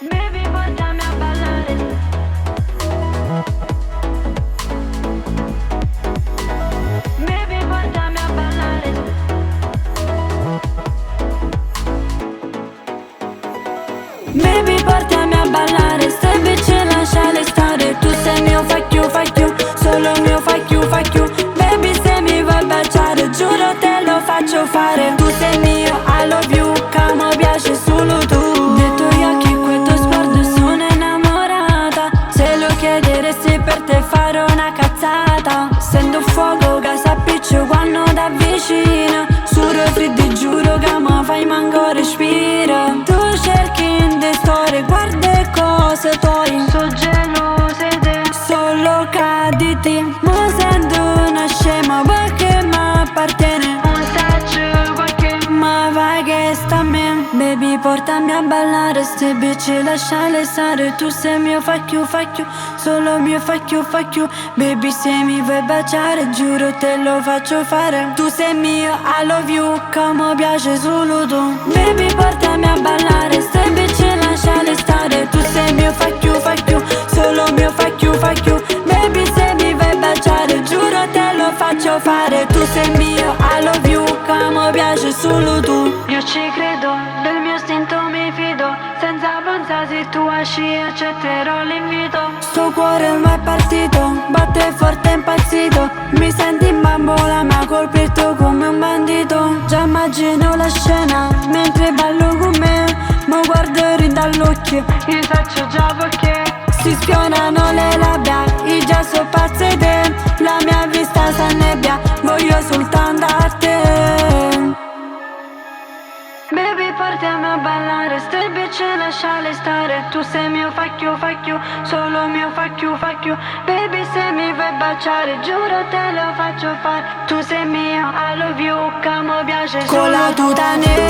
Baby, portami a ballare. Baby, portami a ballare. Baby, portami a ballare. Stai bitch, lasciale stare. Tu sei mio fuck you, solo mio fuck you. Baby, se mi vuoi baciare, giuro te lo faccio fare. Tu sei mio, I love you, che mi piace solo tu. Dei tuoi occhi, quel tuo sguardo, sono innamorata. Se lo chiederesti per te farò una cazzata. Sento fuoco che si appiccia quando ti avvicina. Suro freddo, giuro che mi fai manco respira. Tu cerchi in de storie, guarda cose tue. So gelosa di te, solo che di te mi sento una scema perché mi appartiene. Un touch qualche ma vai che sta a me. Baby, portami a ballare, ste bitch lasciale stare. Tu sei mio fuck you, solo mio fuck you. Baby, se mi vuoi baciare, giuro te lo faccio fare. Tu sei mio, I love you, che mi piace solo tu. Baby, portami a ballare, ste bitch lasciale stare. Tu sei mio fuck you, solo mio fuck you. Baby, se mi vuoi baciare, giuro te lo faccio fare. Tu sei mio, I love you, che mi piace solo tu. Io ci credo, del mio istinto mi fido. Senza pensare se tu esci accetterò l'invito. Sto cuore ormai è partito, batte forte e impazzito. Mi senti in bambola ma colpito come un bandito. Già immagino la scena mentre ballo con me. Mi guardo rin dall'occhio, io faccio già perché si spionano le labbra, io già so pazza di te. La mia vista s'annebbia, voglio soltanto a te. Baby, portami a ballare, stai bitch lasciale stare. Tu sei mio fuck you, solo mio fuck you. Baby, se mi vuoi baciare, giuro te lo faccio fare. Tu sei mio, I love you, che mi piace solo. Con la tuta nera